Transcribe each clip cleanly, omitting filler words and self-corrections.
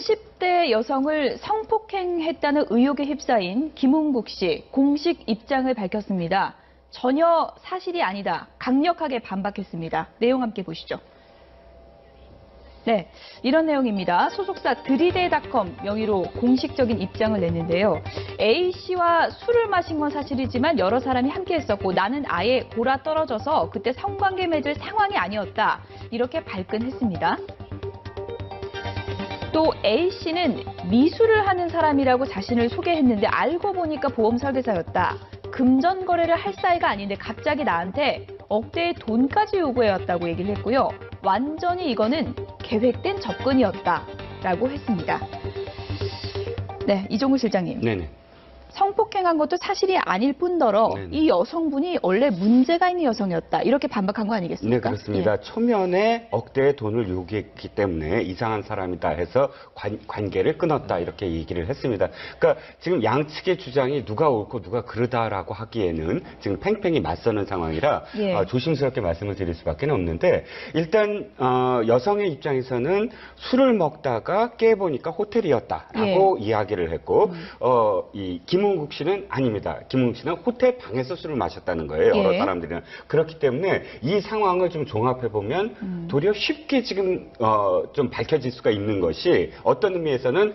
30대 여성을 성폭행했다는 의혹에 휩싸인 김웅국 씨 공식 입장을 밝혔습니다. 전혀 사실이 아니다. 강력하게 반박했습니다. 내용 함께 보시죠. 네, 이런 내용입니다. 소속사 드리데닷컴 명의로 공식적인 입장을 냈는데요. A씨와 술을 마신 건 사실이지만 여러 사람이 함께 했었고 나는 아예 골아 떨어져서 그때 성관계 맺을 상황이 아니었다. 이렇게 발끈했습니다. 또 A씨는 미술을 하는 사람이라고 자신을 소개했는데 알고 보니까 보험 설계사였다. 금전 거래를 할 사이가 아닌데 갑자기 나한테 억대의 돈까지 요구해왔다고 얘기를 했고요. 완전히 이거는 계획된 접근이었다라고 했습니다. 네, 이종우 실장님. 네네. 성폭행한 것도 사실이 아닐 뿐더러 네네. 이 여성분이 원래 문제가 있는 여성이었다. 이렇게 반박한 거 아니겠습니까? 네, 그렇습니다. 예. 초면에 억대의 돈을 요구했기 때문에 이상한 사람이다 해서 관계를 끊었다 이렇게 얘기를 했습니다. 그러니까 지금 양측의 주장이 누가 옳고 누가 그르다라고 하기에는 지금 팽팽히 맞서는 상황이라 예. 조심스럽게 말씀을 드릴 수밖에 없는데 일단 여성의 입장에서는 술을 먹다가 깨보니까 호텔이었다라고 이야기를 했고 이 김웅국 씨는 아닙니다. 김웅국 씨는 호텔 방에서 술을 마셨다는 거예요. 여러 사람들이랑. 그렇기 때문에 이 상황을 좀 종합해 보면 도리어 쉽게 지금 좀 밝혀질 수가 있는 것이 어떤 의미에서는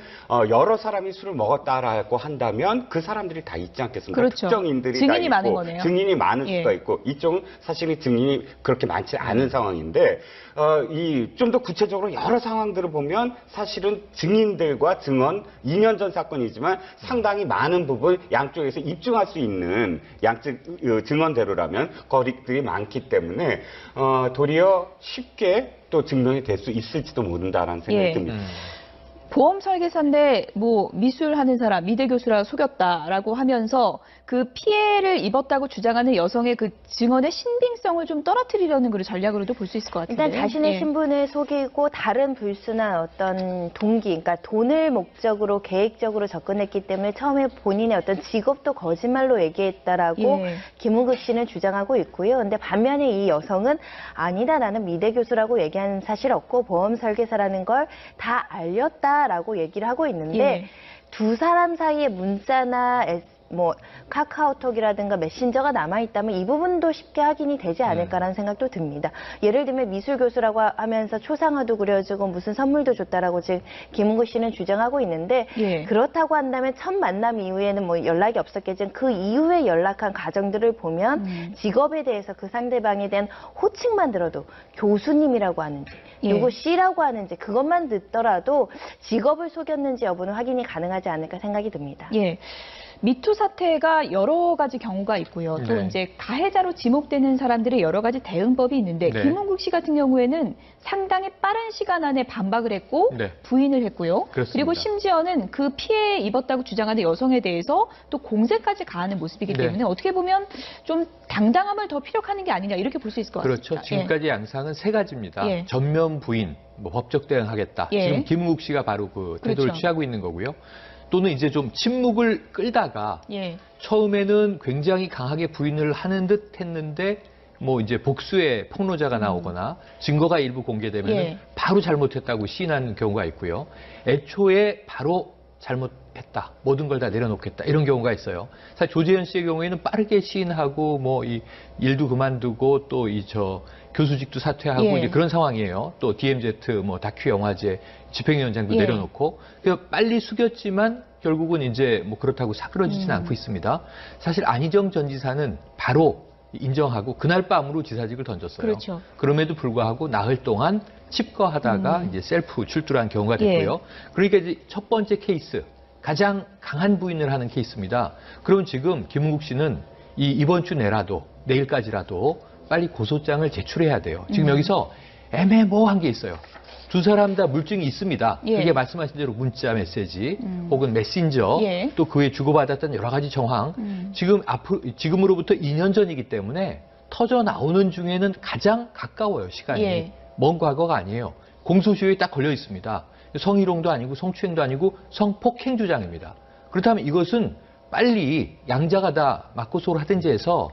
여러 사람이 술을 먹었다라고 한다면 그 사람들이 다 있지 않겠습니까? 그렇죠. 특정인들이 증인이 다 있고 많은 거네요. 증인이 많을 수가 있고 이쪽은 사실은 증인이 그렇게 많지 않은 상황인데 좀 더 구체적으로 여러 상황들을 보면 사실은 증인들과 증언 2년 전 사건이지만 상당히 많은 부분 양쪽에서 입증할 수 있는 양측 증언대로라면 거리들이 많기 때문에 도리어 쉽게 또 증명이 될 수 있을지도 모른다라는 생각이 듭니다. 보험 설계사인데 뭐 미술하는 사람, 미대 교수라 속였다라고 하면서 그 피해를 입었다고 주장하는 여성의 그 증언의 신빙성을 좀 떨어뜨리려는 그런 전략으로도 볼 수 있을 것 같은데요. 일단 자신의 신분을 속이고 다른 불순한 어떤 동기, 그러니까 돈을 목적으로 계획적으로 접근했기 때문에 처음에 본인의 어떤 직업도 거짓말로 얘기했다라고 김웅국 씨는 주장하고 있고요. 근데 반면에 이 여성은 아니다, 나는 미대 교수라고 얘기한 사실 없고 보험 설계사라는 걸 다 알렸다라고 얘기를 하고 있는데 두 사람 사이에 문자나 카카오톡이라든가 메신저가 남아있다면 이 부분도 쉽게 확인이 되지 않을까라는 생각도 듭니다. 예를 들면 미술 교수라고 하면서 초상화도 그려주고 무슨 선물도 줬다라고 지금 김웅국 씨는 주장하고 있는데 그렇다고 한다면 첫 만남 이후에는 뭐 연락이 없었겠지만 그 이후에 연락한 과정들을 보면 직업에 대해서 그 상대방에 대한 호칭만 들어도 교수님이라고 하는지 누구 씨라고 하는지 그것만 듣더라도 직업을 속였는지 여부는 확인이 가능하지 않을까 생각이 듭니다. 미투 사태가 여러 가지 경우가 있고요. 또 이제 가해자로 지목되는 사람들의 여러 가지 대응법이 있는데 김웅국 씨 같은 경우에는 상당히 빠른 시간 안에 반박을 했고 부인을 했고요. 그리고 심지어는 그 피해 입었다고 주장하는 여성에 대해서 또 공세까지 가하는 모습이기 때문에 어떻게 보면 좀 당당함을 더 피력하는 게 아니냐 이렇게 볼 수 있을 것 같습니다. 그렇죠. 지금까지 양상은 세 가지입니다. 전면 부인, 법적 대응하겠다. 지금 김웅국 씨가 바로 그 태도를 취하고 있는 거고요. 또는 이제 좀 침묵을 끌다가 처음에는 굉장히 강하게 부인을 하는 듯 했는데 뭐 이제 복수의 폭로자가 나오거나 증거가 일부 공개되면 바로 잘못했다고 시인하는 경우가 있고요. 애초에 바로 잘못했다. 모든 걸 다 내려놓겠다. 이런 경우가 있어요. 사실 조재현 씨의 경우에는 빠르게 시인하고 뭐 이 일도 그만두고 또 교수직도 사퇴하고 이제 그런 상황이에요. 또 DMZ 뭐 다큐 영화제 집행위원장도 내려놓고 그래서 빨리 숙였지만 결국은 이제 뭐 그렇다고 사그러지진 않고 있습니다. 사실 안희정 전 지사는 바로 인정하고 그날 밤으로 지사직을 던졌어요. 그럼에도 불구하고 나흘 동안 칩거하다가 이제 셀프 출두한 경우가 됐고요. 그러니까 이제 첫 번째 케이스 가장 강한 부인을 하는 케이스입니다. 그럼 지금 김웅국 씨는 이번 주 내라도 내일까지라도 빨리 고소장을 제출해야 돼요. 지금 여기서 애매모호한 게 있어요. 두 사람 다 물증이 있습니다. 그게 말씀하신 대로 문자 메시지 혹은 메신저 또 그 외에 주고받았던 여러 가지 정황 지금으로부터 2년 전이기 때문에 터져 나오는 중에는 가장 가까워요. 시간이. 먼 과거가 아니에요. 공소시효에 딱 걸려 있습니다. 성희롱도 아니고 성추행도 아니고 성폭행 주장입니다. 그렇다면 이것은 빨리 양자가 다 맞고소를 하든지 해서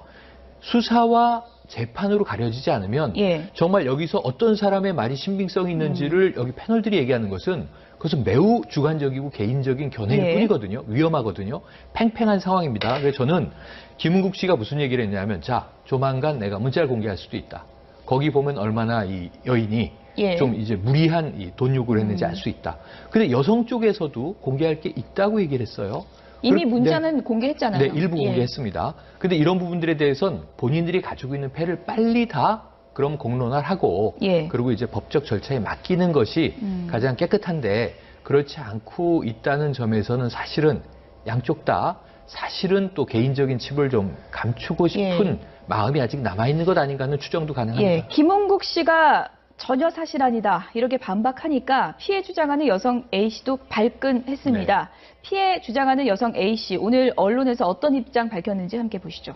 수사와 재판으로 가려지지 않으면 정말 여기서 어떤 사람의 말이 신빙성이 있는지를 여기 패널들이 얘기하는 것은 그것은 매우 주관적이고 개인적인 견해일 예. 뿐이거든요. 위험하거든요. 팽팽한 상황입니다. 그래서 저는 김은국 씨가 무슨 얘기를 했냐면, 자, 조만간 내가 문자를 공개할 수도 있다. 거기 보면 얼마나 이 여인이 예. 좀 이제 무리한 이 돈 요구를 했는지 알 수 있다. 근데 여성 쪽에서도 공개할 게 있다고 얘기를 했어요. 이미 문자는 공개했잖아요. 네, 일부 공개했습니다. 근데 이런 부분들에 대해서는 본인들이 가지고 있는 패를 빨리 다 그럼 공론화하고 예. 그리고 이제 법적 절차에 맡기는 것이 가장 깨끗한데 그렇지 않고 있다는 점에서는 사실은 양쪽 다 사실은 또 개인적인 칩을 좀 감추고 싶은 마음이 아직 남아있는 것 아닌가 하는 추정도 가능합니다. 예. 김은국 씨가 전혀 사실 아니다 이렇게 반박하니까 피해 주장하는 여성 A씨도 발끈했습니다. 네. 피해 주장하는 여성 A씨 오늘 언론에서 어떤 입장 밝혔는지 함께 보시죠.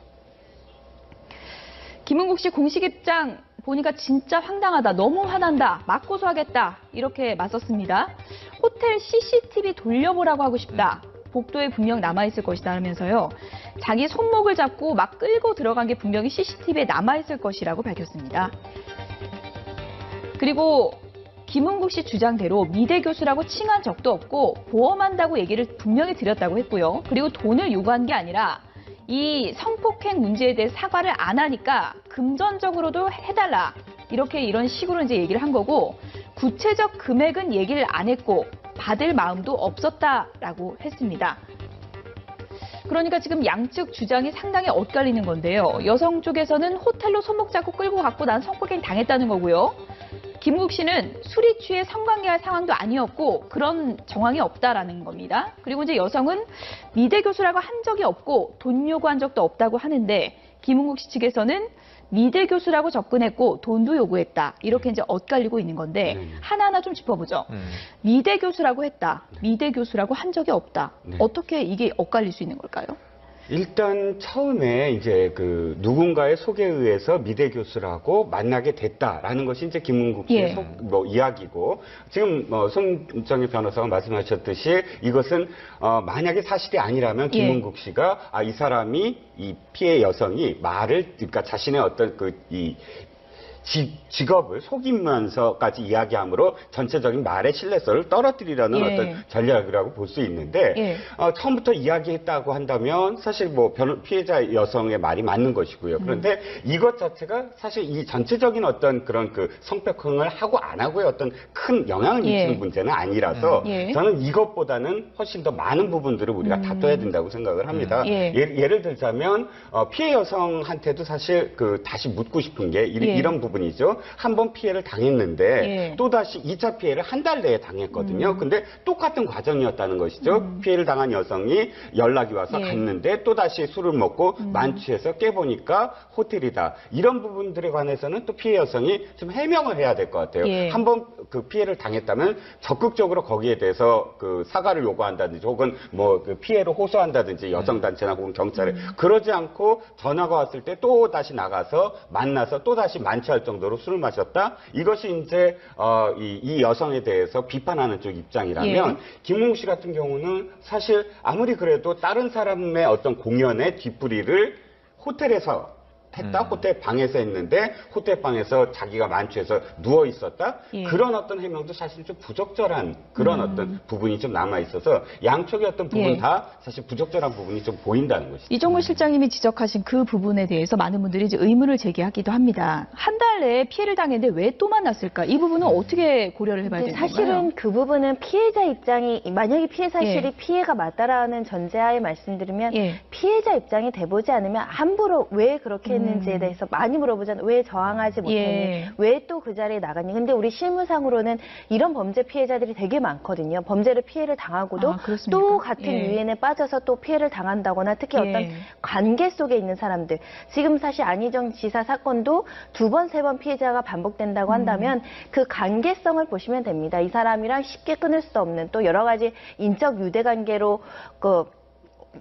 김은국 씨 공식 입장 보니까 진짜 황당하다. 너무 화난다. 맞고소하겠다. 이렇게 맞섰습니다. 호텔 CCTV 돌려보라고 하고 싶다. 복도에 분명 남아있을 것이다 하면서요. 자기 손목을 잡고 막 끌고 들어간 게 분명히 CCTV에 남아있을 것이라고 밝혔습니다. 그리고 김은국 씨 주장대로 미대 교수라고 칭한 적도 없고 보험한다고 얘기를 분명히 드렸다고 했고요. 그리고 돈을 요구한 게 아니라 이 성폭행 문제에 대해 사과를 안 하니까 금전적으로도 해달라. 이런 식으로 이제 얘기를 한 거고 구체적 금액은 얘기를 안 했고 받을 마음도 없었다라고 했습니다. 그러니까 지금 양측 주장이 상당히 엇갈리는 건데요. 여성 쪽에서는 호텔로 손목 잡고 끌고 갔고 난 성폭행 당했다는 거고요. 김은국 씨는 술이 취해 성관계할 상황도 아니었고 그런 정황이 없다라는 겁니다. 그리고 이제 여성은 미대 교수라고 한 적이 없고 돈 요구한 적도 없다고 하는데 김은국 씨 측에서는 미대 교수라고 접근했고 돈도 요구했다. 이렇게 이제 엇갈리고 있는 건데 하나하나 좀 짚어보죠. 미대 교수라고 했다. 미대 교수라고 한 적이 없다. 네. 어떻게 이게 엇갈릴 수 있는 걸까요? 일단 처음에 이제 그 누군가의 소개에 의해서 미대 교수라고 만나게 됐다라는 것이 이제 김은국 씨의 이야기고 지금 손정희 변호사가 말씀하셨듯이 이것은 만약에 사실이 아니라면 김은국 씨가 이 사람이 이 피해 여성이 그러니까 자신의 어떤 직업을 속이면서까지 이야기함으로 전체적인 말의 신뢰성을 떨어뜨리려는 어떤 전략이라고 볼 수 있는데 처음부터 이야기했다고 한다면 사실 뭐 피해자 여성의 말이 맞는 것이고요. 그런데 이것 자체가 사실 이 전체적인 어떤 그런 그 성폭행을 하고 안 하고의 어떤 큰 영향을 미치는 문제는 아니라서 저는 이것보다는 훨씬 더 많은 부분들을 우리가 다퉈야 된다고 생각을 합니다. 예를 들자면 피해 여성한테도 사실 다시 묻고 싶은 게 이런 부분이죠. 한 번 피해를 당했는데 또다시 2차 피해를 한 달 내에 당했거든요. 근데 똑같은 과정이었다는 것이죠. 피해를 당한 여성이 연락이 와서 갔는데 또다시 술을 먹고 만취해서 깨보니까 호텔이다. 이런 부분들에 관해서는 또 피해 여성이 좀 해명을 해야 될 것 같아요. 한 번 그 피해를 당했다면 적극적으로 거기에 대해서 그 사과를 요구한다든지 혹은 뭐 그 피해를 호소한다든지 여성단체나 혹은 경찰에 그러지 않고 전화가 왔을 때 또 다시 나가서 만나서 또 다시 만취할 정도로 술을 마셨다. 이것이 이제 이 여성에 대해서 비판하는 쪽 입장이라면 김은국 씨 같은 경우는 사실 아무리 그래도 다른 사람의 어떤 공연의 뒷부리를 호텔에서 했다. 호텔 방에서 했는데 호텔 방에서 자기가 만취해서 누워 있었다. 그런 어떤 해명도 사실 좀 부적절한 그런 어떤 부분이 좀 남아 있어서 양쪽의 어떤 부분 다 사실 부적절한 부분이 좀 보인다는 것이죠. 이종무 실장님이 지적하신 그 부분에 대해서 많은 분들이 이제 의문을 제기하기도 합니다. 한 달 내에 피해를 당했는데 왜 또 만났을까? 이 부분은 어떻게 고려를 해봐야 되는 건가요? 사실은 그 부분은 피해자 입장이 만약에 피해 사실이 피해가 맞다라는 전제하에 말씀드리면 피해자 입장이 돼보지 않으면 함부로 왜 그렇게 했는지에 대해서 많이 물어보잖아요. 왜 저항하지 못했니? 왜 또 그 자리에 나갔니? 근데 우리 실무상으로는 이런 범죄 피해자들이 되게 많거든요. 범죄를 피해를 당하고도 또 같은 유인에 빠져서 또 피해를 당한다거나 특히 어떤 관계 속에 있는 사람들. 지금 사실 안희정 지사 사건도 2번, 3번 피해자가 반복된다고 한다면 그 관계성을 보시면 됩니다. 이 사람이랑 쉽게 끊을 수 없는 또 여러 가지 인적 유대 관계로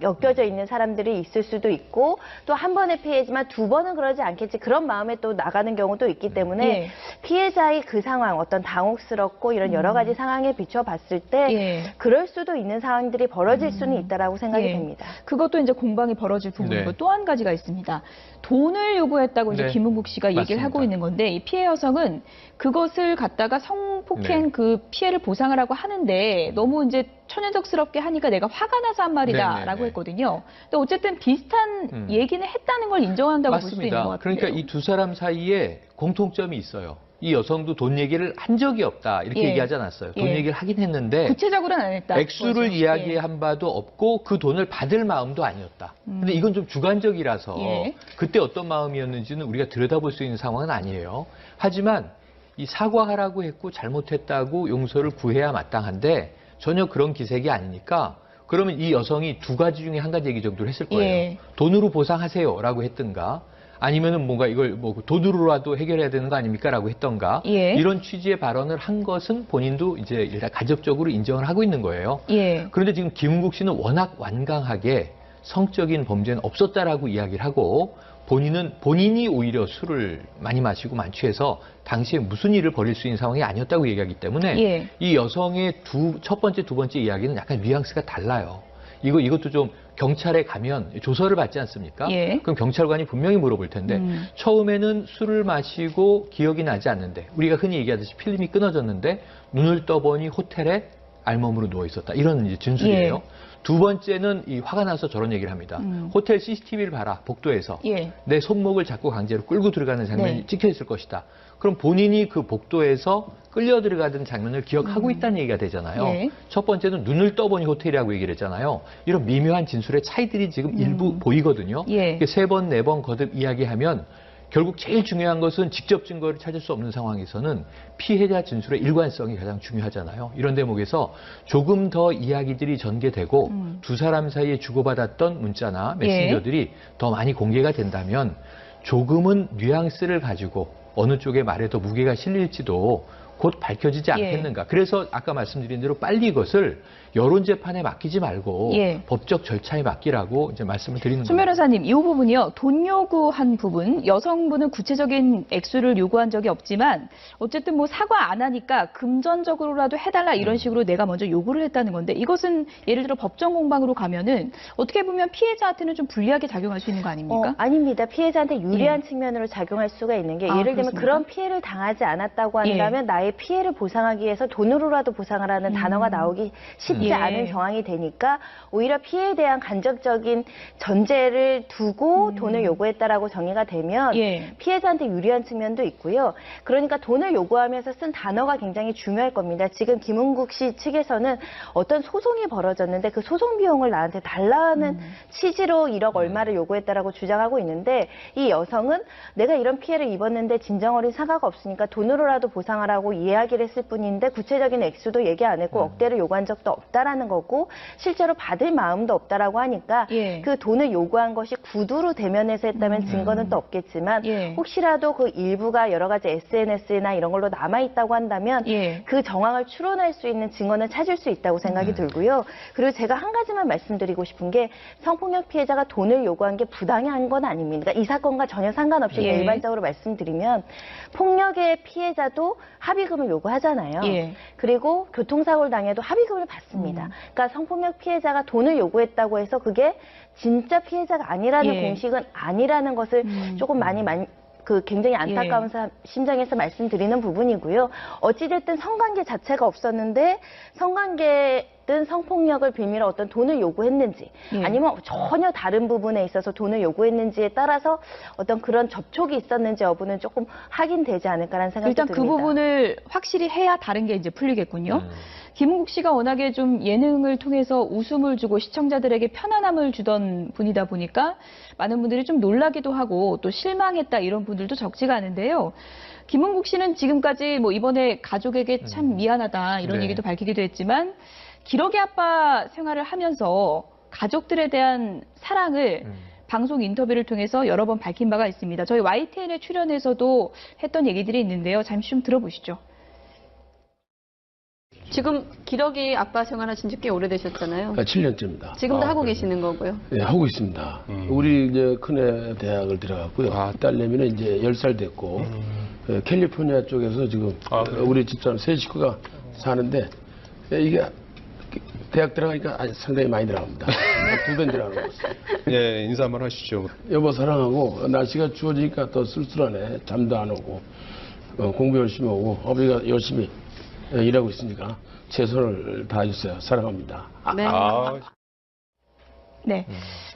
엮여져 있는 사람들이 있을 수도 있고 또 한 번의 피해지만 두 번은 그러지 않겠지 그런 마음에 또 나가는 경우도 있기 때문에 피해자의 그 상황 어떤 당혹스럽고 이런 여러 가지 상황에 비춰봤을 때 그럴 수도 있는 상황들이 벌어질 수는 있다라고 생각이 됩니다. 그것도 이제 공방이 벌어질 부분이고 또 한 가지가 있습니다. 돈을 요구했다고 이제 김은국 씨가 얘기를 맞습니다. 하고 있는 건데 이 피해 여성은 그것을 갖다가 성폭행 그 피해를 보상을 하고 하는데 너무 이제 천연덕스럽게 하니까 내가 화가 나서 한 말이다라고 했거든요. 근데 어쨌든 비슷한 얘기는 했다는 걸 인정한다고 볼 수 있는 것 같아요. 그러니까 이 두 사람 사이에 공통점이 있어요. 이 여성도 돈 얘기를 한 적이 없다 이렇게 얘기하지 않았어요. 돈 얘기를 하긴 했는데 구체적으로는 안 했다. 액수를 이야기한 바도 없고 그 돈을 받을 마음도 아니었다. 근데 이건 좀 주관적이라서 그때 어떤 마음이었는지는 우리가 들여다볼 수 있는 상황은 아니에요. 하지만 이 사과하라고 했고 잘못했다고 용서를 구해야 마땅한데 전혀 그런 기색이 아니니까 그러면 이 여성이 두 가지 중에 한 가지 얘기 정도를 했을 거예요. 돈으로 보상하세요라고 했든가 아니면은 뭔가 이걸 뭐 돈으로라도 해결해야 되는 거 아닙니까? 라고 했던가 이런 취지의 발언을 한 것은 본인도 이제 일단 가접적으로 인정을 하고 있는 거예요. 그런데 지금 김은국 씨는 워낙 완강하게 성적인 범죄는 없었다라고 이야기를 하고 본인이 오히려 술을 많이 마시고 만취해서 당시에 무슨 일을 벌일 수 있는 상황이 아니었다고 얘기하기 때문에 이 여성의 첫 번째, 두 번째 이야기는 약간 뉘앙스가 달라요. 이것도 좀 경찰에 가면 조서를 받지 않습니까? 그럼 경찰관이 분명히 물어볼 텐데 처음에는 술을 마시고 기억이 나지 않는데 우리가 흔히 얘기하듯이 필름이 끊어졌는데 눈을 떠보니 호텔에 알몸으로 누워 있었다. 이런 이제 진술이에요. 두 번째는 이 화가 나서 저런 얘기를 합니다. 호텔 CCTV를 봐라. 복도에서 내 손목을 잡고 강제로 끌고 들어가는 장면이 찍혀 있을 것이다. 그럼 본인이 그 복도에서 끌려 들어가던 장면을 기억하고 있다는 얘기가 되잖아요. 첫 번째는 눈을 떠보니 호텔이라고 얘기를 했잖아요. 이런 미묘한 진술의 차이들이 지금 일부 보이거든요. 세 번, 네 번 거듭 이야기하면 결국 제일 중요한 것은 직접 증거를 찾을 수 없는 상황에서는 피해자 진술의 일관성이 가장 중요하잖아요. 이런 대목에서 조금 더 이야기들이 전개되고 두 사람 사이에 주고받았던 문자나 메신저들이 더 많이 공개가 된다면 조금은 뉘앙스를 가지고 어느 쪽의 말에 더 무게가 실릴지도 곧 밝혀지지 않겠는가. 그래서 아까 말씀드린 대로 빨리 이것을 여론재판에 맡기지 말고 법적 절차에 맡기라고 이제 말씀을 드리는 거예요. 손 변호사님, 이 부분이요. 돈 요구한 부분, 여성분은 구체적인 액수를 요구한 적이 없지만 어쨌든 뭐 사과 안 하니까 금전적으로라도 해달라 이런 식으로 내가 먼저 요구를 했다는 건데 이것은 예를 들어 법정 공방으로 가면은 어떻게 보면 피해자한테는 좀 불리하게 작용할 수 있는 거 아닙니까? 아닙니다. 피해자한테 유리한 측면으로 작용할 수가 있는 게 예를 들면 그런 피해를 당하지 않았다고 한다면 나의 피해를 보상하기 위해서 돈으로라도 보상하라는 단어가 나오기 쉽지 않은 상황이 되니까 오히려 피해에 대한 간접적인 전제를 두고 돈을 요구했다라고 정의가 되면 피해자한테 유리한 측면도 있고요. 그러니까 돈을 요구하면서 쓴 단어가 굉장히 중요할 겁니다. 지금 김은국 씨 측에서는 어떤 소송이 벌어졌는데 그 소송 비용을 나한테 달라는 취지로 1억 얼마를 요구했다라고 주장하고 있는데 이 여성은 내가 이런 피해를 입었는데 진정어린 사과가 없으니까 돈으로라도 보상하라고 이야기를 했을 뿐인데 구체적인 액수도 얘기 안 했고 억대를 요구한 적도 없다라는 거고 실제로 받을 마음도 없다라고 하니까 그 돈을 요구한 것이 구두로 대면해서 했다면 증거는 또 없겠지만 혹시라도 그 일부가 여러 가지 SNS나 이런 걸로 남아있다고 한다면 그 정황을 추론할 수 있는 증거는 찾을 수 있다고 생각이 들고요. 그리고 제가 한 가지만 말씀드리고 싶은 게 성폭력 피해자가 돈을 요구한 게 부당한 건 아닙니다. 이 사건과 전혀 상관없이 일반적으로 말씀드리면 폭력의 피해자도 합의금을 요구하잖아요. 그리고 교통사고를 당해도 합의금을 받습니다. 그러니까 성폭력 피해자가 돈을 요구했다고 해서 그게 진짜 피해자가 아니라는 공식은 아니라는 것을 조금 많이 굉장히 안타까운 심정에서 말씀드리는 부분이고요. 어찌됐든 성관계 자체가 없었는데 성관계든 성폭력을 빌미로 어떤 돈을 요구했는지 아니면 전혀 다른 부분에 있어서 돈을 요구했는지에 따라서 어떤 그런 접촉이 있었는지 여부는 조금 확인되지 않을까라는 생각이 듭니다. 일단 그 부분을 확실히 해야 다른 게 이제 풀리겠군요. 김은국 씨가 워낙에 좀 예능을 통해서 웃음을 주고 시청자들에게 편안함을 주던 분이다 보니까 많은 분들이 좀 놀라기도 하고 또 실망했다 이런 분들도 적지가 않은데요. 김은국 씨는 지금까지 뭐 이번에 가족에게 참 미안하다 이런 얘기도 밝히기도 했지만 기러기 아빠 생활을 하면서 가족들에 대한 사랑을 방송 인터뷰를 통해서 여러 번 밝힌 바가 있습니다. 저희 YTN에 출연해서도 했던 얘기들이 있는데요. 잠시 좀 들어보시죠. 지금 기러기 아빠 생활하신 지 꽤 오래되셨잖아요. 7년째입니다. 지금도 하고 계시는 거고요. 네, 하고 있습니다. 우리 이제 큰애 대학을 들어갔고요. 딸내미는 이제 10살 됐고, 캘리포니아 쪽에서 지금 우리 집사람 세 식구가 사는데, 이게 대학 들어가니까 상당히 많이 들어갑니다. 2배 들어가는 것 같습니다. 예, 인사 한번 하시죠. 여보 사랑하고, 날씨가 추워지니까 더 쓸쓸하네. 잠도 안 오고, 공부 열심히 하고, 어머니가 열심히 일하고 있으니까 최선을 다해주세요. 사랑합니다. 네. 네.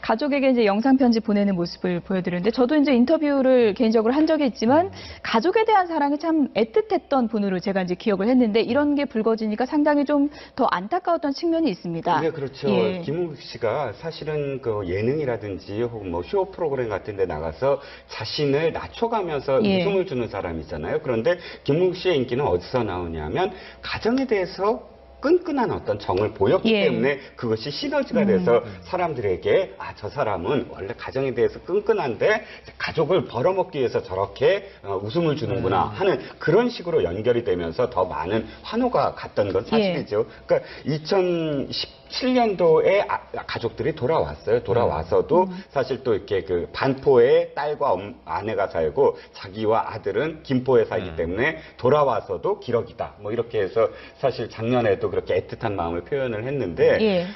가족에게 이제 영상 편지 보내는 모습을 보여드렸는데 저도 이제 인터뷰를 개인적으로 한 적이 있지만 가족에 대한 사랑이 참 애틋했던 분으로 제가 이제 기억을 했는데 이런 게 불거지니까 상당히 좀 더 안타까웠던 측면이 있습니다. 네, 그렇죠. 예. 김은국 씨가 사실은 그 예능이라든지 혹은 뭐 쇼 프로그램 같은 데 나가서 자신을 낮춰가면서 예. 웃음을 주는 사람이잖아요. 그런데 김은국 씨의 인기는 어디서 나오냐면 가정에 대해서 끈끈한 어떤 정을 보였기 예. 때문에 그것이 시너지가 돼서 사람들에게 저 사람은 원래 가정에 대해서 끈끈한데 가족을 벌어먹기 위해서 저렇게 웃음을 주는구나 하는 그런 식으로 연결이 되면서 더 많은 환호가 갔던 건 사실이죠. 그러니까 2017년도에 가족들이 돌아왔어요. 돌아와서도 사실 또 이렇게 그 반포에 딸과 아내가 살고 자기와 아들은 김포에 살기 때문에 돌아와서도 기러기다. 뭐 이렇게 해서 사실 작년에도 그렇게 애틋한 마음을 표현을 했는데, 예.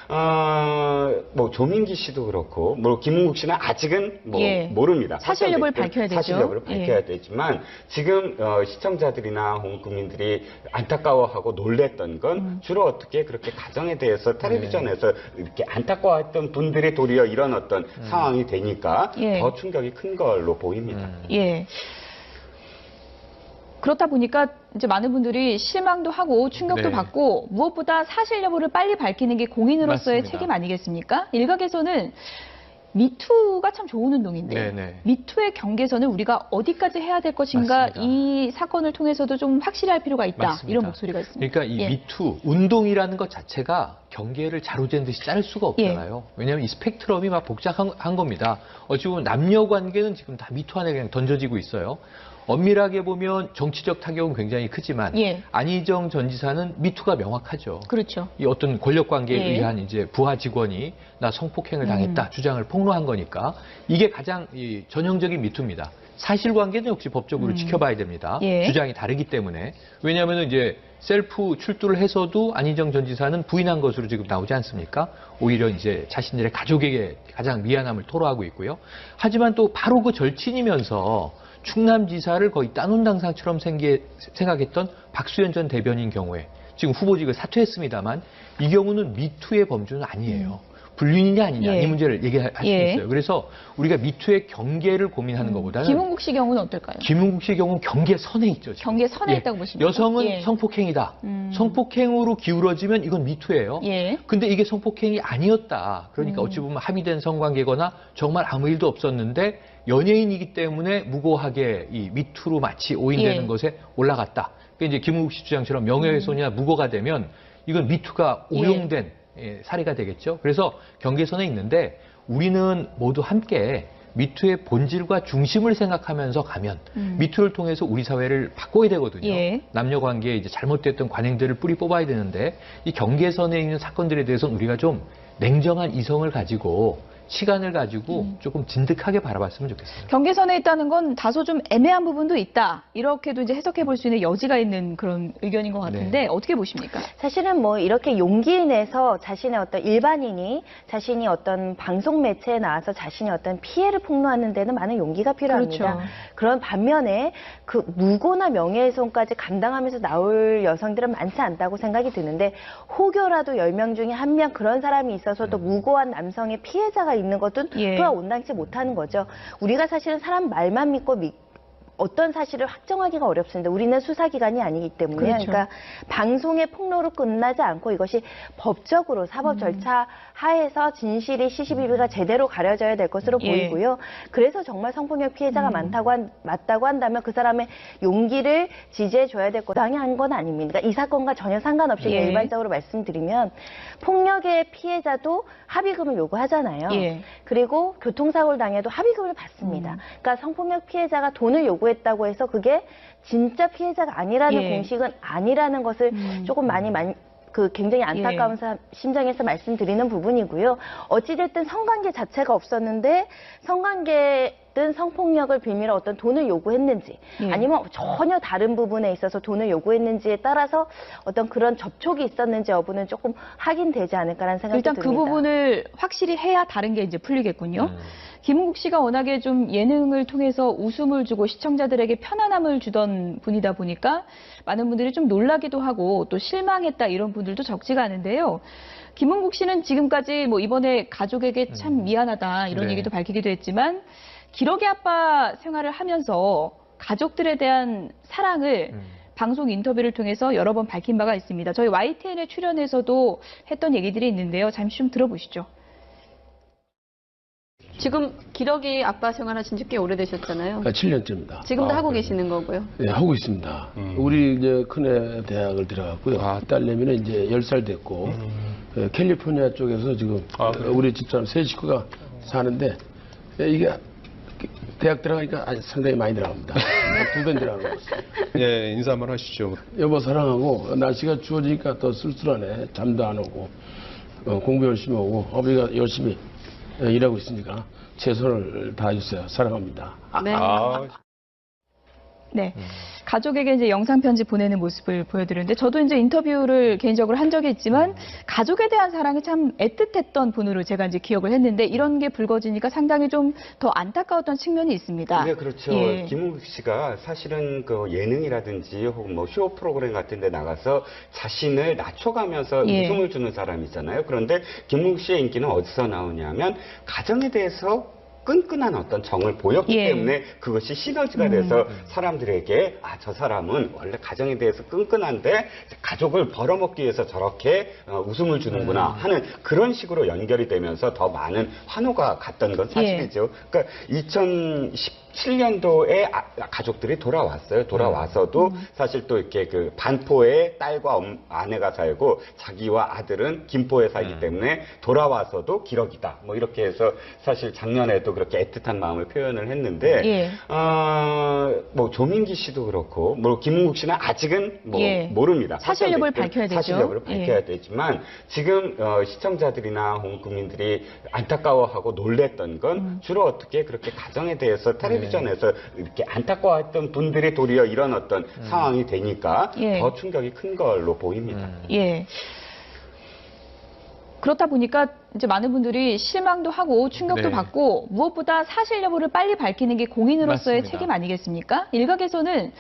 뭐 조민기 씨도 그렇고, 뭐 김은국 씨는 아직은 뭐 예. 모릅니다. 사실 여부를 밝혀야 되죠. 사실 여부를 밝혀야 되지만 지금 시청자들이나 홍 국민들이 안타까워하고 놀랬던 건 주로 어떻게 그렇게 가정에 대해서 텔레비전에서 이렇게 안타까워했던 분들이 도리어 이런 어떤 상황이 되니까 더 충격이 큰 걸로 보입니다. 예. 그렇다 보니까 이제 많은 분들이 실망도 하고 충격도 네. 받고 무엇보다 사실 여부를 빨리 밝히는 게 공인으로서의 맞습니다. 책임 아니겠습니까? 일각에서는 미투가 참 좋은 운동인데 네네. 미투의 경계선을 우리가 어디까지 해야 될 것인가 맞습니다. 이 사건을 통해서도 좀 확실할 필요가 있다. 맞습니다. 이런 목소리가 있습니다. 그러니까 이 미투 운동이라는 것 자체가 경계를 자로잰 듯이 자를 수가 없잖아요. 왜냐하면 이 스펙트럼이 막 복잡한 겁니다. 어찌 보면 남녀 관계는 지금 다 미투 안에 그냥 던져지고 있어요. 엄밀하게 보면 정치적 타격은 굉장히 크지만 안희정 전 지사는 미투가 명확하죠. 그렇죠. 이 어떤 권력 관계에 의한 이제 부하 직원이 나 성폭행을 당했다 주장을 폭로한 거니까 이게 가장 이 전형적인 미투입니다. 사실관계는 역시 법적으로 지켜봐야 됩니다. 주장이 다르기 때문에. 왜냐하면 이제 셀프 출두를 해서도 안희정 전 지사는 부인한 것으로 지금 나오지 않습니까? 오히려 이제 자신들의 가족에게 가장 미안함을 토로하고 있고요. 하지만 또 바로 그 절친이면서 충남지사를 거의 따놓은 생각했던 박수현 전 대변인 경우에 지금 후보직을 사퇴했습니다만 이 경우는 미투의 범주는 아니에요. 불륜이냐 아니냐 이 문제를 얘기할 수 있어요. 그래서 우리가 미투의 경계를 고민하는 것보다는 김은국 씨 경우는 어떨까요? 김은국 씨 경우는 경계선에 있죠. 지금. 경계선에 있다고 보십니까? 여성은 성폭행이다. 성폭행으로 기울어지면 이건 미투예요. 근데 이게 성폭행이 아니었다. 그러니까 어찌 보면 합의된 성관계거나 정말 아무 일도 없었는데 연예인이기 때문에 무고하게 이 미투로 마치 오인되는 것에 올라갔다. 그러니까 이제 김은국 씨 주장처럼 명예훼손이나 무고가 되면 이건 미투가 오용된 사례가 되겠죠. 그래서 경계선에 있는데 우리는 모두 함께 미투의 본질과 중심을 생각하면서 가면 미투를 통해서 우리 사회를 바꿔야 되거든요. 남녀 관계에 이제 잘못됐던 관행들을 뿌리 뽑아야 되는데 이 경계선에 있는 사건들에 대해서는 우리가 좀 냉정한 이성을 가지고 시간을 가지고 조금 진득하게 바라봤으면 좋겠어요. 경계선에 있다는 건 다소 좀 애매한 부분도 있다. 이렇게도 이제 해석해 볼 수 있는 여지가 있는 그런 의견인 것 같은데 어떻게 보십니까? 사실은 뭐 이렇게 용기 내서 자신의 어떤 일반인이 자신이 어떤 방송 매체에 나와서 자신이 어떤 피해를 폭로하는 데는 많은 용기가 필요합니다. 그런 반면에 그 무고나 명예훼손까지 감당하면서 나올 여성들은 많지 않다고 생각이 드는데 혹여라도 10명 중에 1명 그런 사람이 있어서도 무고한 남성의 피해자가 있는 것은 또한 온당치 못하는 거죠. 우리가 사실은 사람 말만 믿고 어떤 사실을 확정하기가 어렵습니다. 우리는 수사기관이 아니기 때문에. 그러니까 방송의 폭로로 끝나지 않고 이것이 법적으로 사법 절차 하에서 진실이 시시비비가 제대로 가려져야 될 것으로 보이고요. 그래서 정말 성폭력 피해자가 맞다고 한다면 그 사람의 용기를 지지해줘야 될 것 당연한 건 아닙니다. 이 사건과 전혀 상관없이 일반적으로 말씀드리면 폭력의 피해자도 합의금을 요구하잖아요. 그리고 교통사고를 당해도 합의금을 받습니다. 그러니까 성폭력 피해자가 돈을 요구했다고 해서 그게 진짜 피해자가 아니라는 공식은 아니라는 것을 조금 많이 굉장히 안타까운 심정에서 말씀드리는 부분이고요. 어찌됐든 성관계 자체가 없었는데 성관계든 성폭력을 빌미로 어떤 돈을 요구했는지 아니면 전혀 다른 부분에 있어서 돈을 요구했는지에 따라서 어떤 그런 접촉이 있었는지 여부는 조금 확인되지 않을까라는 생각이 일단 듭니다. 그 부분을 확실히 해야 다른 게 이제 풀리겠군요. 김은국 씨가 워낙에 좀 예능을 통해서 웃음을 주고 시청자들에게 편안함을 주던 분이다 보니까 많은 분들이 좀 놀라기도 하고 또 실망했다 이런 분들도 적지가 않은데요. 김은국 씨는 지금까지 뭐 이번에 가족에게 참 미안하다 이런 얘기도 밝히기도 했지만 기러기 아빠 생활을 하면서 가족들에 대한 사랑을 방송 인터뷰를 통해서 여러 번 밝힌 바가 있습니다. 저희 YTN에 출연해서도 했던 얘기들이 있는데요. 잠시 좀 들어보시죠. 지금 기러기 아빠 생활하신 지 꽤 오래되셨잖아요. 7년째입니다. 지금도 하고 계시는 거고요. 네, 하고 있습니다. 우리 이제 큰애 대학을 들어갔고요. 딸내미는 이제 10살 됐고 캘리포니아 쪽에서 지금 우리 집사람 세 식구가 사는데 이게 대학 들어가니까 상당히 많이 들어갑니다. 2배 들어가는 것 같습니다. 예, 인사 한번 하시죠. 여보 사랑하고 날씨가 추워지니까 더 쓸쓸하네. 잠도 안 오고 공부 열심히 하고 어머니가 열심히 일하고 있으니까 최선을 다해주세요. 사랑합니다. 네. 네. 가족에게 이제 영상 편지 보내는 모습을 보여드렸는데 저도 이제 인터뷰를 개인적으로 한 적이 있지만 가족에 대한 사랑이 참 애틋했던 분으로 제가 이제 기억을 했는데 이런 게 불거지니까 상당히 좀 더 안타까웠던 측면이 있습니다. 네, 그렇죠. 예. 김은국 씨가 사실은 그 예능이라든지 혹은 뭐 쇼 프로그램 같은 데 나가서 자신을 낮춰가면서 웃음을 주는 사람이잖아요. 그런데 김은국 씨의 인기는 어디서 나오냐면 가정에 대해서 끈끈한 어떤 정을 보였기 때문에 그것이 시너지가 돼서 사람들에게 저 사람은 원래 가정에 대해서 끈끈한데 가족을 벌어먹기 위해서 저렇게 웃음을 주는구나 하는 그런 식으로 연결이 되면서 더 많은 환호가 갔던 건 사실이죠. 그러니까 2017년도에 가족들이 돌아왔어요. 돌아와서도 사실 또 이렇게 그 반포에 딸과 아내가 살고 자기와 아들은 김포에 살기 때문에 돌아와서도 기러기다. 뭐 이렇게 해서 사실 작년에도 그렇게 애틋한 마음을 표현을 했는데 뭐 조민기 씨도 그렇고 뭐 김은국 씨는 아직은 뭐 모릅니다. 사실 여부를 밝혀야 되죠. 사실 여부를 밝혀야 되지만 지금 시청자들이나 국민들이 안타까워하고 놀랬던 건 주로 어떻게 그렇게 가정에 대해서 텔레비전에서 이렇게 안타까워했던 분들이 도리어 이런 어떤 상황이 되니까 더 충격이 큰 걸로 보입니다. 그렇다 보니까 이제 많은 분들이 실망도 하고 충격도 받고 무엇보다 사실 여부를 빨리 밝히는 게 공인으로서의 책임 아니겠습니까? 일각에서는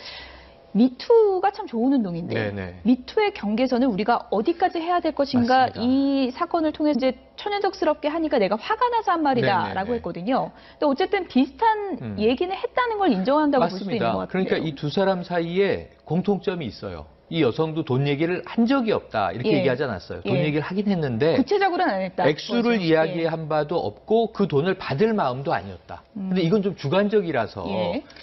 미투가 참 좋은 운동인데 미투의 경계선을 우리가 어디까지 해야 될 것인가 이 사건을 통해서 이제 천연덕스럽게 하니까 내가 화가 나서 한 말이다 라고 했거든요. 근데 어쨌든 비슷한 얘기는 했다는 걸 인정한다고 볼 수 있는 것 같아요. 그러니까 이 두 사람 사이에 공통점이 있어요. 이 여성도 돈 얘기를 한 적이 없다 이렇게 얘기하지 않았어요. 돈 얘기를 하긴 했는데 구체적으로는 안 했다. 액수를 이야기한 바도 없고 그 돈을 받을 마음도 아니었다. 근데 이건 좀 주관적이라서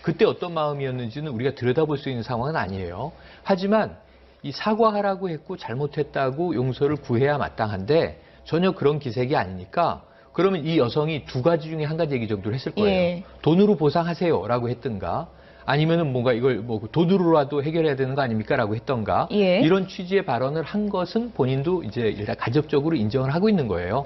그때 어떤 마음이었는지는 우리가 들여다볼 수 있는 상황은 아니에요. 하지만 이 사과하라고 했고 잘못했다고 용서를 구해야 마땅한데 전혀 그런 기색이 아니니까 그러면 이 여성이 두 가지 중에 한 가지 얘기 정도를 했을 거예요. 돈으로 보상하세요라고 했든가 아니면은 뭔가 이걸 뭐 돈으로라도 해결해야 되는 거 아닙니까? 라고 했던가. 이런 취지의 발언을 한 것은 본인도 이제 일단 가족적으로 인정을 하고 있는 거예요.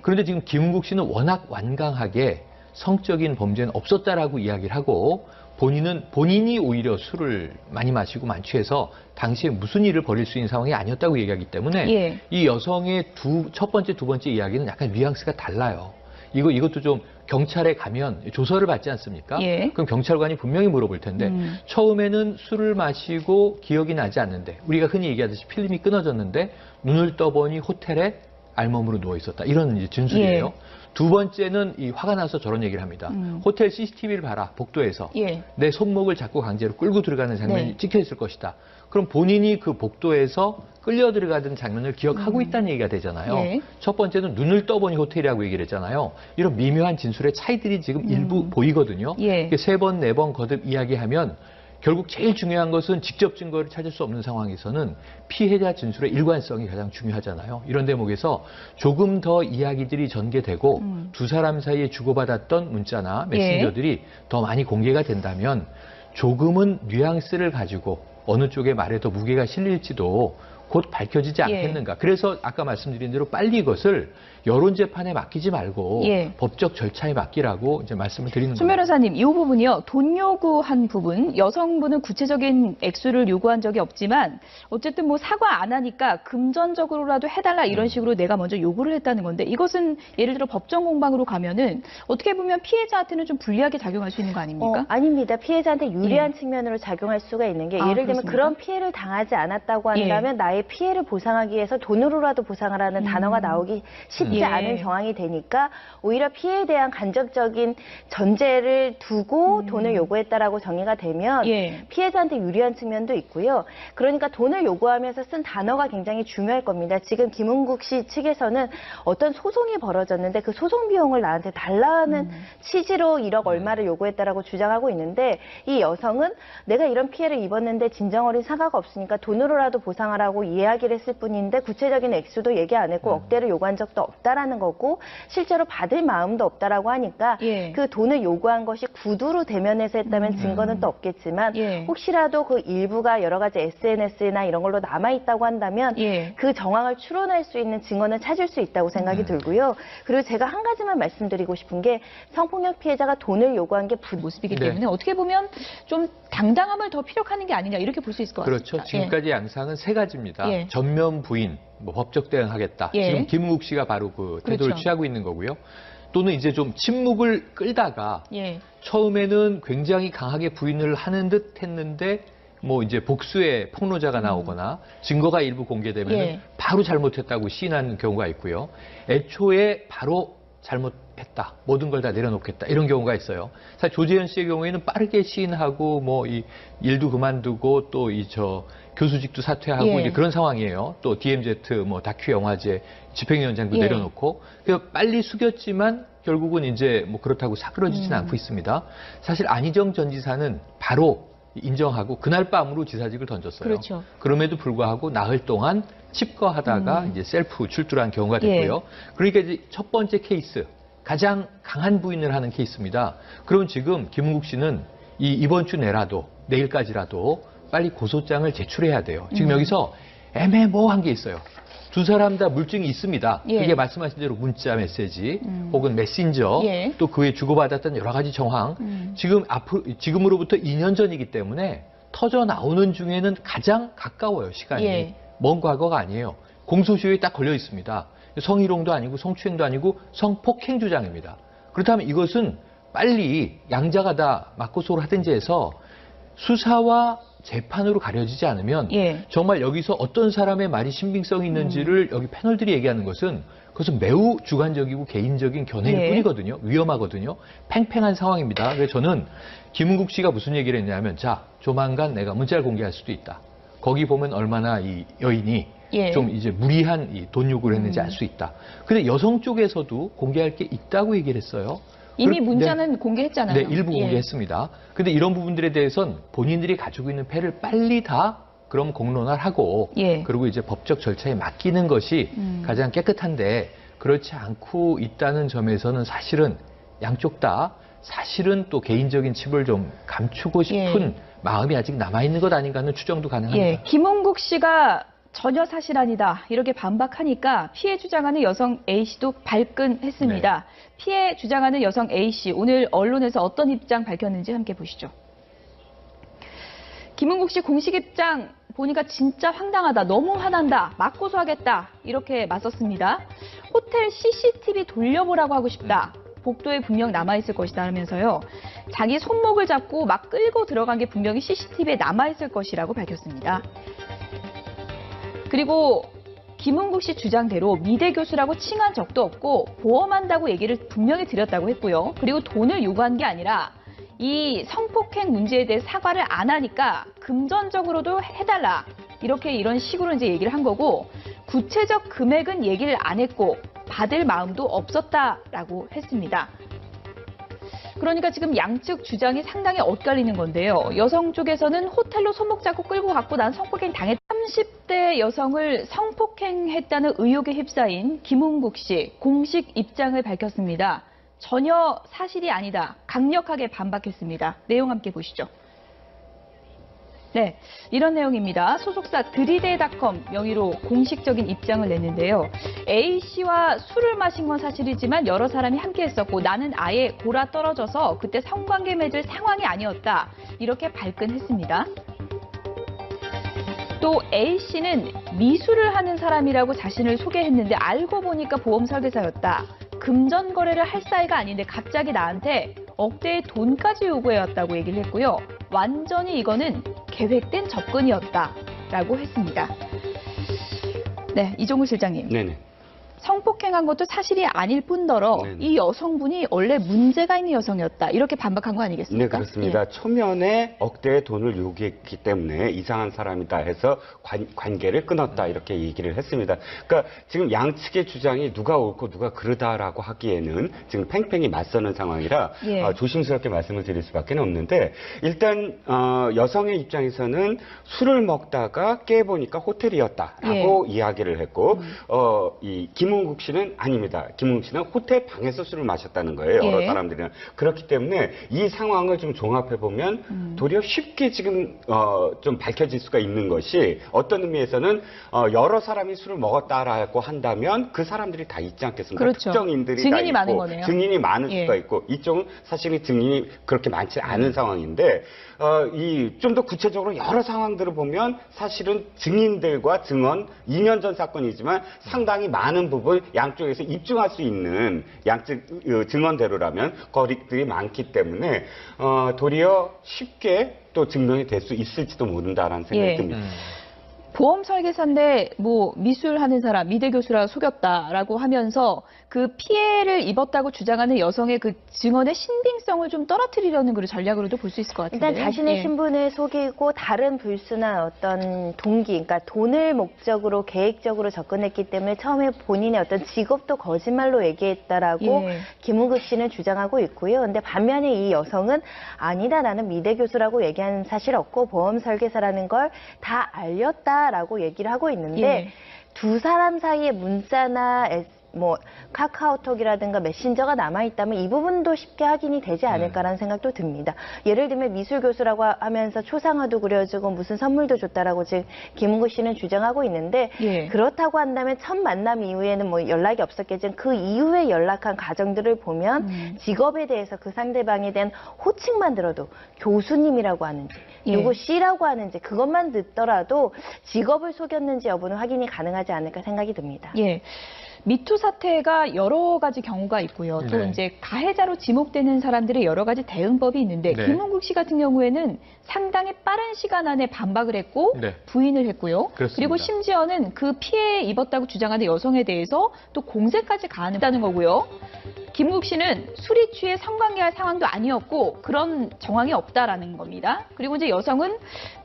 그런데 지금 김은국 씨는 워낙 완강하게 성적인 범죄는 없었다라고 이야기를 하고 본인이 오히려 술을 많이 마시고 만취해서 당시에 무슨 일을 벌일 수 있는 상황이 아니었다고 얘기하기 때문에 이 여성의 첫 번째, 두 번째 이야기는 약간 뉘앙스가 달라요. 이것도 좀 경찰에 가면 조서를 받지 않습니까? 그럼 경찰관이 분명히 물어볼 텐데 처음에는 술을 마시고 기억이 나지 않는데 우리가 흔히 얘기하듯이 필름이 끊어졌는데 눈을 떠보니 호텔에 알몸으로 누워 있었다. 이런 이제 진술이에요. 두 번째는 이 화가 나서 저런 얘기를 합니다. 호텔 CCTV를 봐라. 복도에서 내 손목을 잡고 강제로 끌고 들어가는 장면이 찍혀 있을 것이다. 그럼 본인이 그 복도에서 끌려 들어가던 장면을 기억하고 있다는 얘기가 되잖아요. 첫 번째는 눈을 떠보니 호텔이라고 얘기를 했잖아요. 이런 미묘한 진술의 차이들이 지금 일부 보이거든요. 세 번, 네 번 거듭 이야기하면 결국 제일 중요한 것은 직접 증거를 찾을 수 없는 상황에서는 피해자 진술의 일관성이 가장 중요하잖아요. 이런 대목에서 조금 더 이야기들이 전개되고 두 사람 사이에 주고받았던 문자나 메신저들이 더 많이 공개가 된다면 조금은 뉘앙스를 가지고 어느 쪽의 말에 더 무게가 실릴지도 곧 밝혀지지 않겠는가. 그래서 아까 말씀드린 대로 빨리 이것을 여론 재판에 맡기지 말고 법적 절차에 맡기라고 이제 말씀을 드리는 손 겁니다. 변호사님, 이 부분이요. 돈 요구한 부분, 여성분은 구체적인 액수를 요구한 적이 없지만 어쨌든 뭐 사과 안 하니까 금전적으로라도 해달라 이런 식으로 내가 먼저 요구를 했다는 건데 이것은 예를 들어 법정 공방으로 가면은 어떻게 보면 피해자한테는 좀 불리하게 작용할 수 있는 거 아닙니까? 아닙니다. 피해자한테 유리한 측면으로 작용할 수가 있는 게 예를 들면 그렇습니까? 그런 피해를 당하지 않았다고 한다면 나의 피해를 보상하기 위해서 돈으로라도 보상하라는 단어가 나오기 쉽지 않은 상황이 되니까 오히려 피해에 대한 간접적인 전제를 두고 돈을 요구했다라고 정의가 되면 피해자한테 유리한 측면도 있고요. 그러니까 돈을 요구하면서 쓴 단어가 굉장히 중요할 겁니다. 지금 김은국 씨 측에서는 어떤 소송이 벌어졌는데 그 소송 비용을 나한테 달라는 취지로 1억 얼마를 요구했다라고 주장하고 있는데 이 여성은 내가 이런 피해를 입었는데 진정어린 사과가 없으니까 돈으로라도 보상하라고 이야기를 했을 뿐인데 구체적인 액수도 얘기 안 했고 억대를 요구한 적도 없다라는 거고 실제로 받을 마음도 없다라고 하니까 그 돈을 요구한 것이 구두로 대면해서 했다면 증거는 또 없겠지만 혹시라도 그 일부가 여러 가지 SNS나 이런 걸로 남아있다고 한다면 그 정황을 추론할 수 있는 증거는 찾을 수 있다고 생각이 들고요. 그리고 제가 한 가지만 말씀드리고 싶은 게 성폭력 피해자가 돈을 요구한 게 모습이기 때문에 어떻게 보면 좀 당당함을 더 피력하는 게 아니냐 이렇게 볼 수 있을 것 같습니다. 그렇죠. 지금까지 양상은 세 가지입니다. 전면 부인, 뭐 법적 대응하겠다. 지금 김은국 씨가 바로 그 태도를 취하고 있는 거고요. 또는 이제 좀 침묵을 끌다가 처음에는 굉장히 강하게 부인을 하는 듯 했는데 뭐 이제 복수의 폭로자가 나오거나 증거가 일부 공개되면 바로 잘못했다고 시인하는 경우가 있고요. 애초에 바로 잘못했다. 모든 걸 다 내려놓겠다. 이런 경우가 있어요. 사실 조재현 씨의 경우에는 빠르게 시인하고 뭐 이 일도 그만두고 또 이 교수직도 사퇴하고 이제 그런 상황이에요. 또 DMZ 뭐 다큐 영화제 집행위원장도 내려놓고 그래서 빨리 숙였지만 결국은 이제 뭐 그렇다고 사그러지진 않고 있습니다. 사실 안희정 전 지사는 바로 인정하고 그날 밤으로 지사직을 던졌어요. 그럼에도 불구하고 나흘 동안 칩거하다가 이제 셀프 출두한 경우가 됐고요. 그러니까 이제 첫 번째 케이스, 가장 강한 부인을 하는 케이스입니다. 그럼 지금 김은국 씨는 이번 주 내라도 내일까지라도 빨리 고소장을 제출해야 돼요. 지금 여기서 애매모호한 게 있어요. 두 사람 다 물증이 있습니다. 그게 말씀하신 대로 문자 메시지 혹은 메신저 또 그 외에 주고받았던 여러 가지 정황 지금으로부터 2년 전이기 때문에 터져 나오는 중에는 가장 가까워요. 시간이. 먼 과거가 아니에요. 공소시효에 딱 걸려 있습니다. 성희롱도 아니고 성추행도 아니고 성폭행 주장입니다. 그렇다면 이것은 빨리 양자가 다 맞고소를 하든지 해서 수사와 재판으로 가려지지 않으면 정말 여기서 어떤 사람의 말이 신빙성이 있는지를 여기 패널들이 얘기하는 것은 그것은 매우 주관적이고 개인적인 견해일 뿐이거든요. 위험하거든요. 팽팽한 상황입니다. 그래서 저는 김은국 씨가 무슨 얘기를 했냐면 자, 조만간 내가 문자를 공개할 수도 있다. 거기 보면 얼마나 이 여인이 좀 이제 무리한 이 돈 요구를 했는지 알 수 있다. 근데 여성 쪽에서도 공개할 게 있다고 얘기를 했어요. 이미 문자는 공개했잖아요. 네, 일부 공개했습니다. 근데 이런 부분들에 대해서는 본인들이 가지고 있는 패를 빨리 다 그럼 공론화하고 그리고 이제 법적 절차에 맡기는 것이 가장 깨끗한데 그렇지 않고 있다는 점에서는 사실은 양쪽 다 사실은 또 개인적인 칩을 좀 감추고 싶은 마음이 아직 남아있는 것 아닌가 하는 추정도 가능합니다. 김은국 씨가 전혀 사실 아니다 이렇게 반박하니까 피해 주장하는 여성 A씨도 발끈했습니다. 피해 주장하는 여성 A씨 오늘 언론에서 어떤 입장 밝혔는지 함께 보시죠. 김은국 씨 공식 입장 보니까 진짜 황당하다. 너무 화난다. 맞고소하겠다. 이렇게 맞섰습니다. 호텔 CCTV 돌려보라고 하고 싶다. 복도에 분명 남아있을 것이다 하면서요. 자기 손목을 잡고 막 끌고 들어간 게 분명히 CCTV에 남아있을 것이라고 밝혔습니다. 그리고 김은국 씨 주장대로 미대 교수라고 칭한 적도 없고 보험한다고 얘기를 분명히 드렸다고 했고요. 그리고 돈을 요구한 게 아니라 이 성폭행 문제에 대해 사과를 안 하니까 금전적으로도 해달라. 이런 식으로 이제 얘기를 한 거고 구체적 금액은 얘기를 안 했고 받을 마음도 없었다라고 했습니다. 그러니까 지금 양측 주장이 상당히 엇갈리는 건데요. 여성 쪽에서는 호텔로 손목 잡고 끌고 갔고 난 성폭행 당했다. 30대 여성을 성폭행했다는 의혹에 휩싸인 김은국 씨 공식 입장을 밝혔습니다. 전혀 사실이 아니다. 강력하게 반박했습니다. 내용 함께 보시죠. 네, 이런 내용입니다. 소속사 드리데이닷컴 명의로 공식적인 입장을 냈는데요. A씨와 술을 마신 건 사실이지만 여러 사람이 함께 했었고 나는 아예 골아 떨어져서 그때 성관계 맺을 상황이 아니었다. 이렇게 발끈했습니다. 또 A씨는 미술을 하는 사람이라고 자신을 소개했는데 알고 보니까 보험 설계사였다. 금전 거래를 할 사이가 아닌데 갑자기 나한테 억대의 돈까지 요구해왔다고 얘기를 했고요. 완전히 이거는 계획된 접근이었다라고 했습니다. 네, 이종우 실장님. 네네. 성폭행한 것도 사실이 아닐 뿐더러 네네. 이 여성분이 원래 문제가 있는 여성이었다. 이렇게 반박한 거 아니겠습니까? 네, 그렇습니다. 예. 초면에 억대의 돈을 요구했기 때문에 이상한 사람이다 해서 관계를 끊었다 이렇게 얘기를 했습니다. 그러니까 지금 양측의 주장이 누가 옳고 누가 그르다라고 하기에는 지금 팽팽히 맞서는 상황이라 예. 조심스럽게 말씀을 드릴 수밖에 없는데 일단 여성의 입장에서는 술을 먹다가 깨보니까 호텔이었다라고 이야기를 했고 이 김은국 씨는 아닙니다. 김은국 씨는 호텔 방에서 술을 마셨다는 거예요. 여러 사람들이랑. 그렇기 때문에 이 상황을 좀 종합해보면 도리어 쉽게 지금 좀 밝혀질 수가 있는 것이 어떤 의미에서는 여러 사람이 술을 먹었다라고 한다면 그 사람들이 다 있지 않겠습니까? 그렇죠. 특정인들이 증인이 다 있고 많은 거네요. 증인이 많을 예. 수가 있고 이쪽은 사실은 증인이 그렇게 많지 않은 상황인데 좀 더 구체적으로 여러 상황들을 보면 사실은 증인들과 증언 2년 전 사건이지만 상당히 많은 부분 양쪽에서 입증할 수 있는 양측 증언대로라면 거리들이 많기 때문에 도리어 쉽게 또 증명이 될 수 있을지도 모른다라는 생각이 듭니다. 보험 설계사인데 뭐 미술하는 사람, 미대 교수라 속였다라고 하면서 그 피해를 입었다고 주장하는 여성의 그 증언의 신빙성을 좀 떨어뜨리려는 그런 전략으로도 볼 수 있을 것 같은데요. 일단 자신의 신분을 속이고 다른 불순한 어떤 동기, 그러니까 돈을 목적으로 계획적으로 접근했기 때문에 처음에 본인의 어떤 직업도 거짓말로 얘기했다라고 김은국 씨는 주장하고 있고요. 근데 반면에 이 여성은 아니다, 나는 미대 교수라고 얘기하는 사실 없고 보험 설계사라는 걸 다 알렸다라고 얘기를 하고 있는데 두 사람 사이에 문자나 카카오톡이라든가 메신저가 남아있다면 이 부분도 쉽게 확인이 되지 않을까라는 생각도 듭니다. 예를 들면 미술 교수라고 하면서 초상화도 그려주고 무슨 선물도 줬다라고 지금 김은국 씨는 주장하고 있는데 그렇다고 한다면 첫 만남 이후에는 뭐 연락이 없었겠지만 그 이후에 연락한 과정들을 보면 직업에 대해서 그 상대방에 대한 호칭만 들어도 교수님이라고 하는지 누구 씨라고 하는지 그것만 듣더라도 직업을 속였는지 여부는 확인이 가능하지 않을까 생각이 듭니다. 미투 사태가 여러 가지 경우가 있고요. 또 이제 가해자로 지목되는 사람들의 여러 가지 대응법이 있는데 김은국 씨 같은 경우에는 상당히 빠른 시간 안에 반박을 했고 부인을 했고요. 그렇습니다. 그리고 심지어는 그 피해 입었다고 주장하는 여성에 대해서 또 공세까지 가한다는 거고요. 김은국 씨는 술이 취해 성관계할 상황도 아니었고 그런 정황이 없다라는 겁니다. 그리고 이제 여성은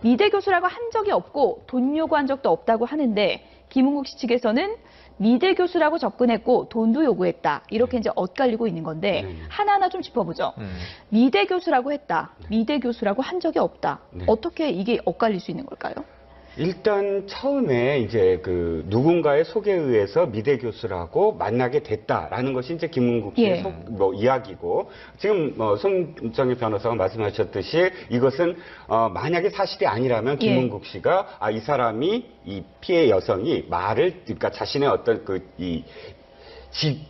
미대 교수라고 한 적이 없고 돈 요구한 적도 없다고 하는데 김은국 씨 측에서는 미대 교수라고 접근했고 돈도 요구했다. 이렇게 이제 엇갈리고 있는 건데 하나하나 좀 짚어보죠. 미대 교수라고 했다. 미대 교수라고 한 적이 없다. 어떻게 이게 엇갈릴 수 있는 걸까요? 일단 처음에 이제 그 누군가의 소개에 의해서 미대 교수라고 만나게 됐다라는 것이 이제 김은국 씨의 이야기고 지금 송정희 변호사가 말씀하셨듯이 이것은 만약에 사실이 아니라면 김은국 씨가 이 사람이 이 피해 여성이 말을 그러니까 자신의 어떤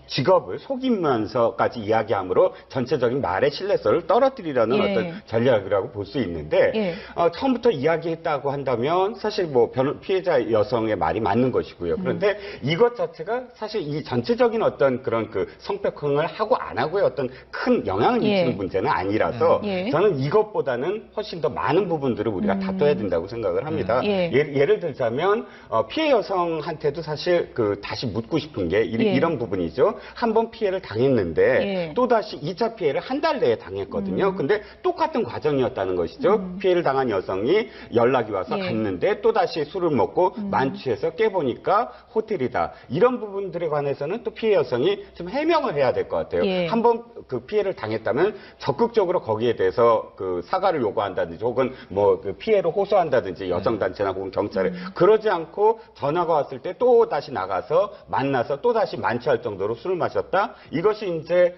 직업을 속이면서까지 이야기함으로 전체적인 말의 신뢰성을 떨어뜨리려는 어떤 전략이라고 볼 수 있는데 처음부터 이야기했다고 한다면 사실 뭐 피해자 여성의 말이 맞는 것이고요. 그런데 이것 자체가 사실 이 전체적인 어떤 그런 그 성폭행을 하고 안 하고의 어떤 큰 영향을 미치는 문제는 아니라서 저는 이것보다는 훨씬 더 많은 부분들을 우리가 다퉈야 된다고 생각을 합니다. 예를 들자면 피해 여성한테도 사실 다시 묻고 싶은 게 이런 부분이죠. 한 번 피해를 당했는데 또다시 2차 피해를 한 달 내에 당했거든요. 근데 똑같은 과정이었다는 것이죠. 피해를 당한 여성이 연락이 와서 갔는데 또다시 술을 먹고 만취해서 깨보니까 호텔이다. 이런 부분들에 관해서는 또 피해 여성이 좀 해명을 해야 될 것 같아요. 한 번 그 피해를 당했다면 적극적으로 거기에 대해서 그 사과를 요구한다든지 혹은 뭐 그 피해를 호소한다든지 여성단체나 혹은 경찰에 그러지 않고 전화가 왔을 때 또 다시 나가서 만나서 또 다시 만취할 날 정도로 술을 마셨다. 이것이 이제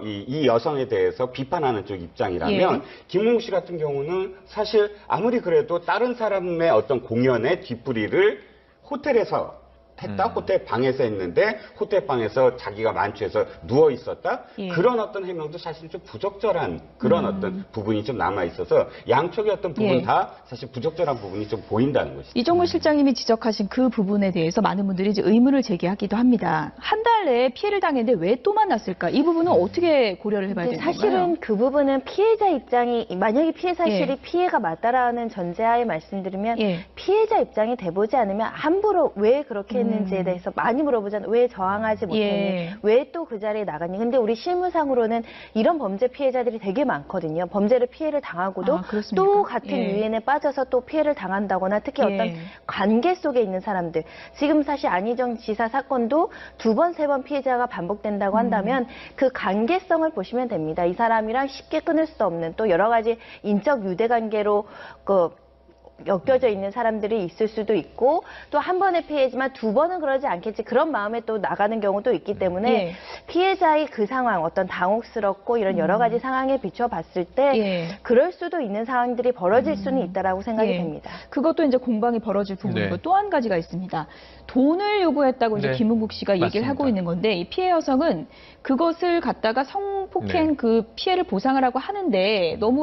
이 여성에 대해서 비판하는 쪽 입장이라면 김웅국 씨 같은 경우는 사실 아무리 그래도 다른 사람의 어떤 공연의 뒷풀이를 호텔에서 했다. 호텔 방에서 했는데 호텔 방에서 자기가 만취해서 누워 있었다. 그런 어떤 해명도 사실 좀 부적절한 그런 어떤 부분이 좀 남아 있어서 양쪽의 어떤 부분 다 사실 부적절한 부분이 좀 보인다는 것이죠. 이종걸 실장님이 지적하신 그 부분에 대해서 많은 분들이 이제 의문을 제기하기도 합니다. 한 달 내에 피해를 당했는데 왜 또 만났을까? 이 부분은 어떻게 고려를 해봐야 되는 건가요? 사실은 그 부분은 피해자 입장이 만약에 피해 사실이 피해가 맞다라는 전제하에 말씀드리면 피해자 입장이 돼보지 않으면 함부로 왜 그렇게 했는지에 대해서 많이 물어보잖아요. 왜 저항하지 못했니? 왜 또 그 자리에 나갔니? 근데 우리 실무상으로는 이런 범죄 피해자들이 되게 많거든요. 범죄를 피해를 당하고도 또 같은 유인에 빠져서 또 피해를 당한다거나 특히 어떤 관계 속에 있는 사람들. 지금 사실 안희정 지사 사건도 2번, 3번 피해자가 반복된다고 한다면 그 관계성을 보시면 됩니다. 이 사람이랑 쉽게 끊을 수 없는 또 여러 가지 인적 유대 관계로 엮여져 있는 사람들이 있을 수도 있고 또 한 번의 피해지만 2번은 그러지 않겠지 그런 마음에 또 나가는 경우도 있기 때문에 피해자의 그 상황 어떤 당혹스럽고 이런 여러 가지 상황에 비춰봤을 때 그럴 수도 있는 상황들이 벌어질 수는 있다라고 생각이 됩니다. 그것도 이제 공방이 벌어질 부분이고 또 한 가지가 있습니다. 돈을 요구했다고 이제 김웅국 씨가 얘기를 하고 있는 건데 이 피해 여성은 그것을 갖다가 성폭행 그 피해를 보상을 하고 하는데 너무